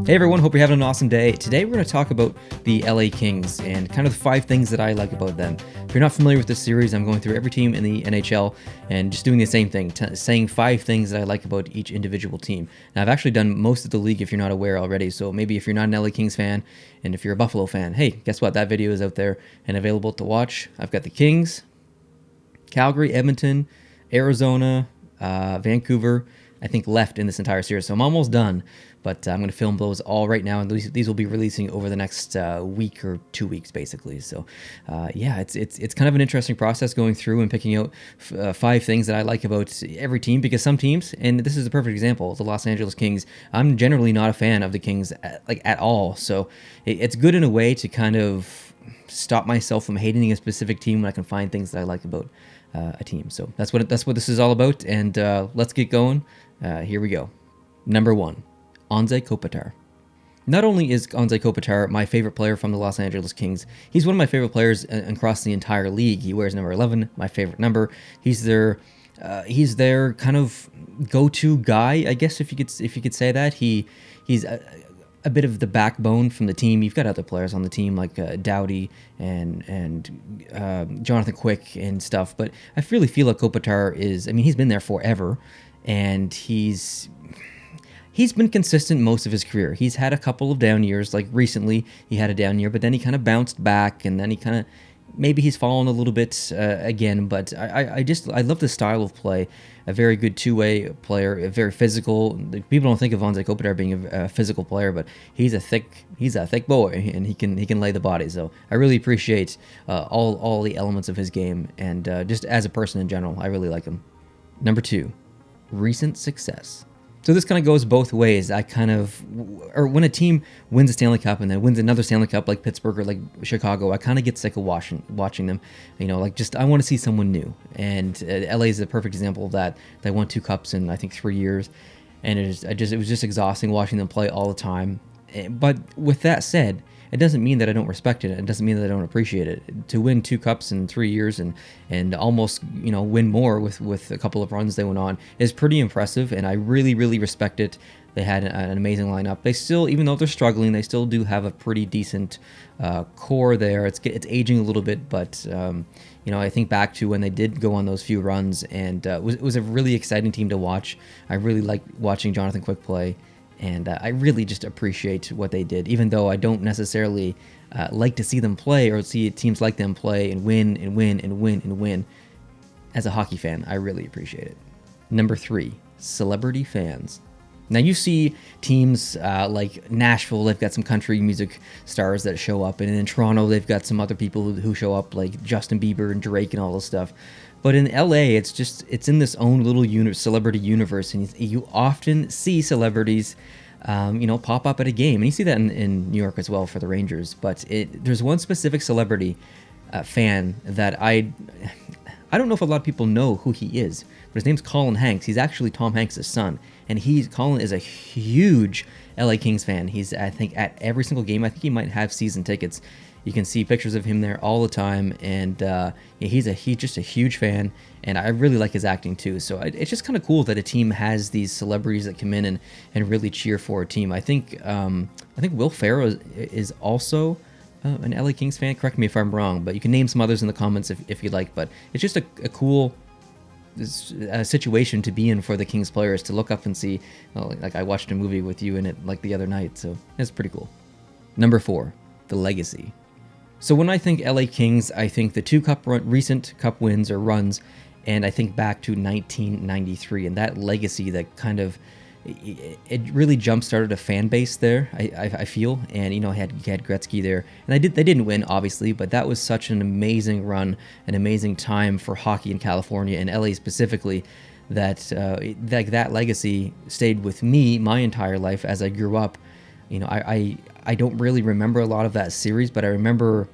Hey everyone, hope you're having an awesome day. Today we're going to talk about the LA Kings and kind of the 5 things that I like about them. If you're not familiar with this series, I'm going through every team in the NHL and just doing the same thing, saying 5 things that I like about each individual team. Now I've actually done most of the league if you're not aware already, so maybe if you're not an LA Kings fan and if you're a Buffalo fan, hey, guess what? That video is out there and available to watch. I've got the Kings, Calgary, Edmonton, Arizona, Vancouver, I think left in this entire series, so I'm almost done. But I'm going to film those all right now, and these will be releasing over the next week or 2 weeks, basically. So, yeah, it's kind of an interesting process going through and picking out 5 things that I like about every team, because some teams, and this is a perfect example, the Los Angeles Kings, I'm generally not a fan of the Kings at all. So it's good in a way to kind of stop myself from hating a specific team when I can find things that I like about a team. So that's what this is all about, and let's get going. Here we go. Number 1. Anze Kopitar. Not only is Anze Kopitar my favorite player from the Los Angeles Kings, he's one of my favorite players across the entire league. He wears number 11, my favorite number. He's their kind of go-to guy, I guess, if you could say that. He's a bit of the backbone from the team. You've got other players on the team like Doughty and Jonathan Quick and stuff, but I really feel like Kopitar is. I mean, he's been there forever, and he's been consistent most of his career. He's had a couple of down years, like recently he had a down year, but then he kind of bounced back, and then he kind of, maybe he's fallen a little bit again, but I love the style of play. A very good two-way player, very physical. People don't think of Anze Kopitar being a physical player, but he's a thick boy, and he can lay the body. So I really appreciate all the elements of his game, and just as a person in general, I really like him. Number 2, recent success. So this kind of goes both ways. Or when a team wins a Stanley Cup and then wins another Stanley Cup like Pittsburgh or like Chicago, I kind of get sick of watching them. You know, like just I want to see someone new. And LA is a perfect example of that. They won 2 cups in I think 3 years, and it was just exhausting watching them play all the time. But with that said, it doesn't mean that I don't respect it. It doesn't mean that I don't appreciate it. To win 2 cups in 3 years and almost, you know, win more with a couple of runs they went on is pretty impressive, and I really, really respect it. They had an amazing lineup. They still, even though they're struggling, they still do have a pretty decent core there. It's aging a little bit, but you know, I think back to when they did go on those few runs, and it was a really exciting team to watch. I really like watching Jonathan Quick play. And I really just appreciate what they did, even though I don't necessarily like to see them play or see teams like them play and win and win and win and win. As a hockey fan, I really appreciate it. Number 3, celebrity fans. Now you see teams like Nashville, they've got some country music stars that show up, and in Toronto they've got some other people who show up like Justin Bieber and Drake and all this stuff. But in LA, it's in this own little celebrity universe, and you often see celebrities, you know, pop up at a game, and you see that in New York as well for the Rangers. But there's one specific celebrity fan that I don't know if a lot of people know who he is, but his name's Colin Hanks. He's actually Tom Hanks' son, and Colin is a huge LA Kings fan. He's, I think, at every single game. I think he might have season tickets. You can see pictures of him there all the time, and yeah, he's just a huge fan, and I really like his acting too. So it's just kind of cool that a team has these celebrities that come in and really cheer for a team. I think Will Ferrell is also an LA Kings fan. Correct me if I'm wrong, but you can name some others in the comments if you like. But it's just a cool situation to be in for the Kings players to look up and see. Well, like I watched a movie with you in it like the other night, so it's pretty cool. Number 4, the legacy. So when I think LA Kings, I think the 2 recent cup wins or runs, and I think back to 1993 and that legacy that kind of, it really jump-started a fan base there, I feel. And, you know, you had Gretzky there, and they didn't win, obviously, but that was such an amazing run, an amazing time for hockey in California, and LA specifically, that that legacy stayed with me my entire life as I grew up. You know, I don't really remember a lot of that series, but I remember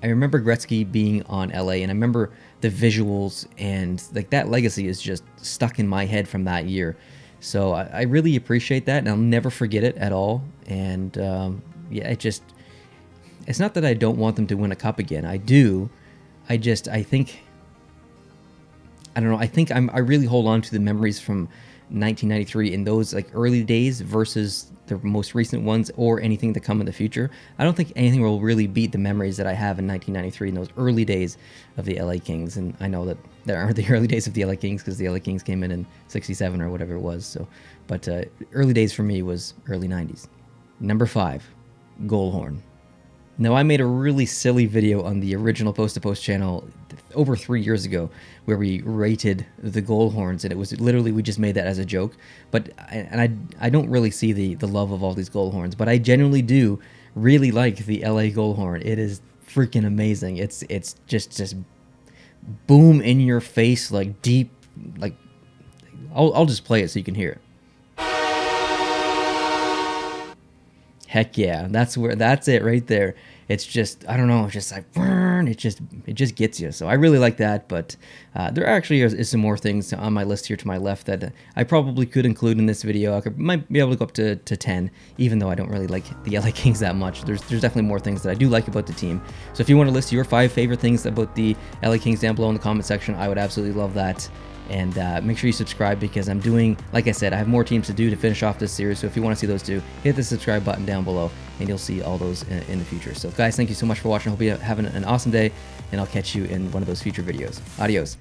Gretzky being on LA, and I remember the visuals, and like that legacy is just stuck in my head from that year. So I really appreciate that, and I'll never forget it at all. And yeah, it's not that I don't want them to win a cup again. I do. I think I don't know. I think I really hold on to the memories from 1993 in those like early days versus the most recent ones or anything to come in the future, I don't think anything will really beat the memories that I have in 1993 in those early days of the LA Kings. And I know that there aren't the early days of the LA Kings because the LA Kings came in '67 or whatever it was. So, but early days for me was early '90s. Number 5, goal horn. Now, I made a really silly video on the original Post to Post channel over 3 years ago where we rated the goal horns, and it was literally, we just made that as a joke. But I don't really see the love of all these goal horns, but I genuinely do really like the LA goal horn. It is freaking amazing. It's just boom in your face, like deep, like I'll just play it so you can hear it. Heck yeah, that's it right there. It's just, I don't know, it's just like, it just gets you. So I really like that, but there actually is some more things on my list here to my left that I probably could include in this video. I might be able to go up to 10, even though I don't really like the LA Kings that much. There's definitely more things that I do like about the team. So if you want to list your 5 favorite things about the LA Kings down below in the comment section, I would absolutely love that. And make sure you subscribe because I'm doing, like I said, I have more teams to do to finish off this series. So if you want to see those too, hit the subscribe button down below and you'll see all those in the future. So guys, thank you so much for watching. Hope you're having an awesome day, and I'll catch you in one of those future videos. Adios.